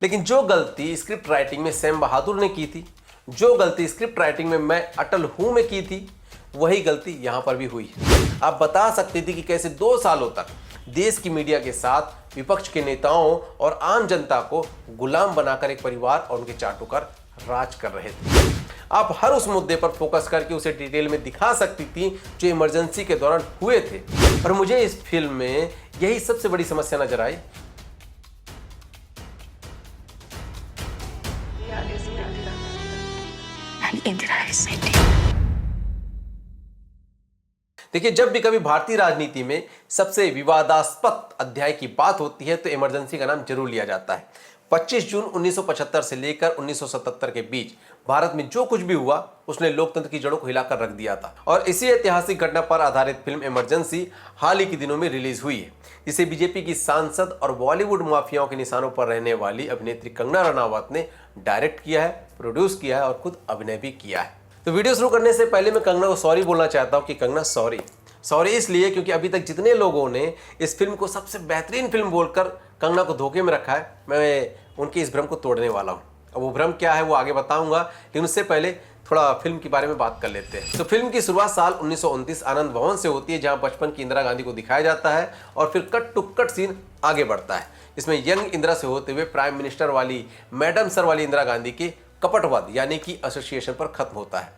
लेकिन जो गलती स्क्रिप्ट राइटिंग में सैम बहादुर ने की थी, जो गलती स्क्रिप्ट राइटिंग में मैं अटल हूं में की थी, वही गलती यहां पर भी हुई है। आप बता सकती थी कि कैसे 2 सालों तक देश की मीडिया के साथ विपक्ष के नेताओं और आम जनता को गुलाम बनाकर एक परिवार और उनके चाटुकार राज कर रहे थे। आप हर उस मुद्दे पर फोकस करके उसे डिटेल में दिखा सकती थी जो इमरजेंसी के दौरान हुए थे। और मुझे इस फिल्म में यही सबसे बड़ी समस्या नजर आई। देखिए, जब भी कभी भारतीय राजनीति में सबसे विवादास्पद अध्याय की बात होती है तो इमरजेंसी का नाम जरूर लिया जाता है। 25 जून 1975 से लेकर 1977 के बीच भारत में जो कुछ भी हुआ उसने लोकतंत्र की जड़ों को हिलाकर रख दिया था। और इसी ऐतिहासिक घटना पर आधारित फिल्म इमरजेंसी हाल ही के दिनों में रिलीज हुई है, जिसे बीजेपी की सांसद और बॉलीवुड माफियाओं के निशानों पर रहने वाली अभिनेत्री कंगना रनावत ने डायरेक्ट किया है, प्रोड्यूस किया है और खुद अभिनय भी किया है। तो वीडियो शुरू करने से पहले मैं कंगना को सॉरी बोलना चाहता हूँ कि कंगना सॉरी इसलिए क्योंकि अभी तक जितने लोगों ने इस फिल्म को सबसे बेहतरीन फिल्म बोलकर कंगना को धोखे में रखा है, मैं उनके इस भ्रम को तोड़ने वाला हूँ। अब वो भ्रम क्या है वो आगे बताऊंगा, लेकिन उससे पहले थोड़ा फिल्म के बारे में बात कर लेते हैं। तो फिल्म की शुरुआत साल 1929 आनंद भवन से होती है, जहां बचपन की इंदिरा गांधी को दिखाया जाता है और फिर कट टू कट सीन आगे बढ़ता है। इसमें यंग इंदिरा से होते हुए प्राइम मिनिस्टर वाली मैडम सर वाली इंदिरा गांधी के कपटवाद यानी कि एसोसिएशन पर खत्म होता है।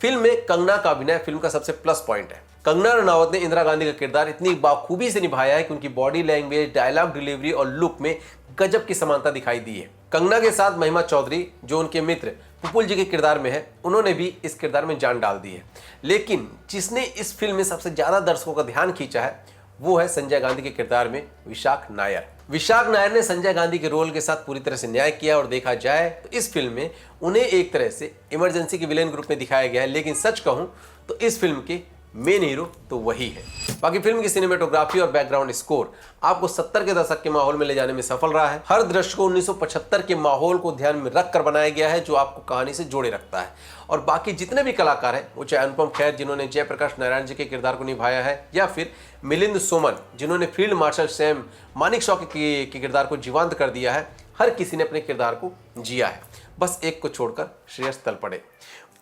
फिल्म में कंगना का अभिनय फिल्म का सबसे प्लस पॉइंट है। कंगना रनावत ने इंदिरा गांधी का किरदार इतनी बाखूबी से निभाया है कि उनकी बॉडी लैंग्वेज, डायलॉग डिलीवरी और लुक में गजब की समानता दिखाई दी है। कंगना के साथ महिमा चौधरी जो उनके मित्र पुपुल जी के किरदार में है, उन्होंने भी इस किरदार में जान डाल दी है। लेकिन जिसने इस फिल्म में सबसे ज्यादा दर्शकों का ध्यान खींचा है वो है संजय गांधी के किरदार में विशाख नायर। विशाख नायर ने संजय गांधी के रोल के साथ पूरी तरह से न्याय किया और देखा जाए तो इस फिल्म में उन्हें एक तरह से इमरजेंसी के विलेन ग्रुप में दिखाया गया है। लेकिन सच कहूं तो इस फिल्म के मेन हीरो तो वही है। बाकी फिल्म की सिनेमेटोग्राफी और बैकग्राउंड स्कोर आपको 70 के दशक के माहौल में ले जाने में सफल रहा है। हर दृश्य को 1975 के माहौल को ध्यान में रखकर बनाया गया है, जो आपको कहानी से जोड़े रखता है। और बाकी जितने भी कलाकार हैं, वो चाहे अनुपम खेर जिन्होंने जयप्रकाश नारायण जी के किरदार को निभाया है, या फिर मिलिंद सोमन जिन्होंने फील्ड मार्शल सैम मानेकशॉ के किरदार को जीवंत कर दिया है, हर किसी ने अपने किरदार को जिया है। बस एक को छोड़कर श्रेयस तलपड़े,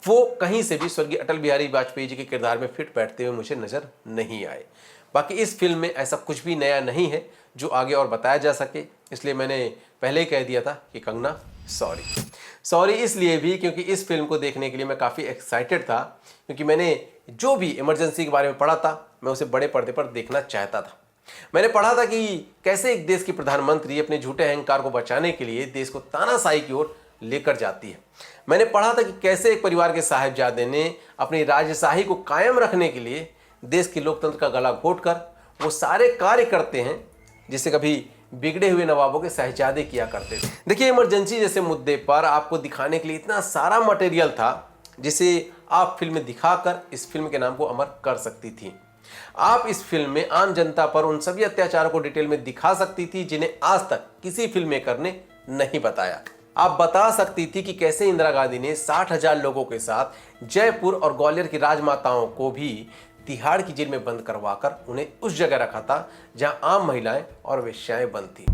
वो कहीं से भी स्वर्गीय अटल बिहारी वाजपेयी जी के किरदार में फिट बैठते हुए मुझे नजर नहीं आए। बाकी इस फिल्म में ऐसा कुछ भी नया नहीं है जो आगे और बताया जा सके, इसलिए मैंने पहले ही कह दिया था कि कंगना सॉरी इसलिए भी क्योंकि इस फिल्म को देखने के लिए मैं काफ़ी एक्साइटेड था, क्योंकि मैंने जो भी इमरजेंसी के बारे में पढ़ा था मैं उसे बड़े पर्दे पर देखना चाहता था। मैंने पढ़ा था कि कैसे एक देश की प्रधानमंत्री अपने झूठे अहंकार को बचाने के लिए देश को तानाशाही की ओर लेकर जाती है। मैंने पढ़ा था कि कैसे एक परिवार के साहिबजादे ने अपनी राजशाही को कायम रखने के लिए देश के लोकतंत्र का गला घोटकर वो सारे कार्य करते हैं जिसे कभी बिगड़े हुए नवाबों के साहिबजादे किया करते थे। देखिए, इमरजेंसी जैसे मुद्दे पर आपको दिखाने के लिए इतना सारा मटेरियल था जिसे आप फिल्म में दिखाकर इस फिल्म के नाम को अमर कर सकती थी। आप इस फिल्म में आम जनता पर उन सभी अत्याचारों को डिटेल में दिखा सकती थी जिन्हें आज तक किसी फिल्म मेकर ने नहीं बताया। आप बता सकती थी कि कैसे इंदिरा गांधी ने 60,000 लोगों के साथ जयपुर और ग्वालियर की राजमाताओं को भी तिहाड़ की जेल में बंद करवाकर उन्हें उस जगह रखा था जहां आम महिलाएं और वेश्याएं बंद थी।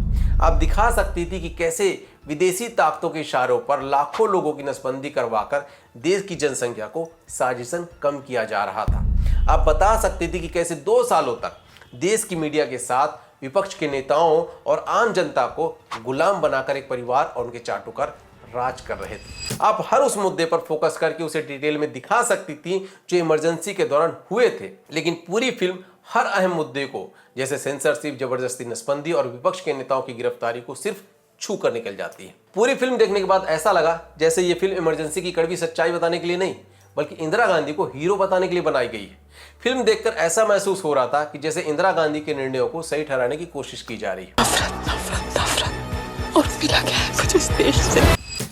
आप दिखा सकती थी कि कैसे विदेशी ताकतों के इशारों पर लाखों लोगों की नसबंदी करवाकर देश की जनसंख्या को साजिशन कम किया जा रहा था। आप बता सकती थी कि कैसे 2 सालों तक देश की मीडिया के साथ विपक्ष के नेताओं और आम जनता को गुलाम बनाकर एक परिवार और उनके चाटुकार राज कर रहे थे। आप हर उस मुद्दे पर फोकस करके उसे डिटेल में दिखा सकती थी जो इमरजेंसी के दौरान हुए थे। लेकिन पूरी फिल्म हर अहम मुद्दे को, जैसे सेंसरशिप, जबरदस्ती नसबंदी और विपक्ष के नेताओं की गिरफ्तारी को सिर्फ छू कर निकल जाती है। पूरी फिल्म देखने के बाद ऐसा लगा जैसे ये फिल्म इमरजेंसी की कड़वी सच्चाई बताने के लिए नहीं, बल्कि इंदिरा गांधी को हीरो बताने के लिए बनाई गई है। फिल्म देखकर ऐसा महसूस हो रहा था कि जैसे इंदिरा गांधी के निर्णयों को सही ठहराने की कोशिश की जा रही है। नफरत और मिला क्या है मुझे इस देश से।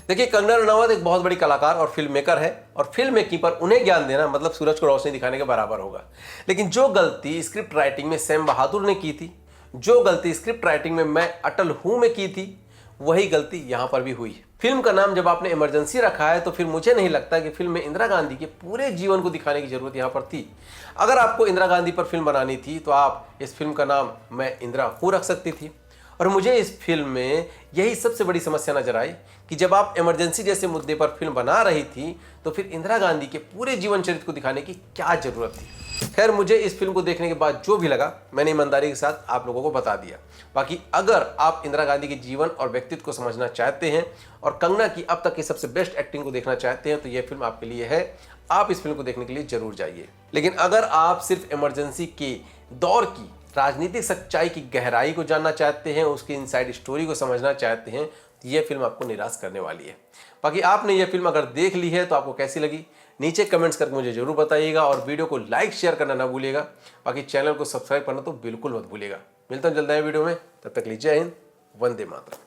देखिए, कंगना रनावत एक बहुत बड़ी कलाकार और फिल्म मेकर है, और फिल्म मेकिंग पर उन्हें ज्ञान देना मतलब सूरज को रोशनी दिखाने के बराबर होगा। लेकिन जो गलती स्क्रिप्ट राइटिंग में सैम बहादुर ने की थी, जो गलती स्क्रिप्ट राइटिंग में मैं अटल हूं में की थी, वही गलती यहां पर भी हुई है। फिल्म का नाम जब आपने इमरजेंसी रखा है तो फिर मुझे नहीं लगता कि फिल्म में इंदिरा गांधी के पूरे जीवन को दिखाने की जरूरत यहां पर थी। अगर आपको इंदिरा गांधी पर फिल्म बनानी थी तो आप इस फिल्म का नाम मैं इंदिरा हूं रख सकती थी और मुझे इस फिल्म में यही सबसे बड़ी समस्या नजर आई कि जब आप इमरजेंसी जैसे मुद्दे पर फिल्म बना रही थी तो फिर इंदिरा गांधी के पूरे जीवन चरित्र को दिखाने की क्या जरूरत थी। खैर, मुझे इस फिल्म को देखने के बाद जो भी लगा मैंने ईमानदारी के साथ आप लोगों को बता दिया। बाकी अगर आप इंदिरा गांधी के जीवन और व्यक्तित्व को समझना चाहते हैं और कंगना की अब तक की सबसे बेस्ट एक्टिंग को देखना चाहते हैं तो यह फिल्म आपके लिए है। आप इस फिल्म को देखने के लिए जरूर जाइए। लेकिन अगर आप सिर्फ इमरजेंसी के दौर की राजनीतिक सच्चाई की गहराई को जानना चाहते हैं, उसकी इनसाइड स्टोरी को समझना चाहते हैं तो यह फिल्म आपको निराश करने वाली है। बाकी आपने यह फिल्म अगर देख ली है तो आपको कैसी लगी नीचे कमेंट्स करके मुझे जरूर बताइएगा और वीडियो को लाइक शेयर करना ना भूलिएगा। बाकी चैनल को सब्सक्राइब करना तो बिल्कुल मत भूलिएगा। मिलता हूं जल्द नए वीडियो में, तब तक के लिए जय हिंद, वंदे मातरम।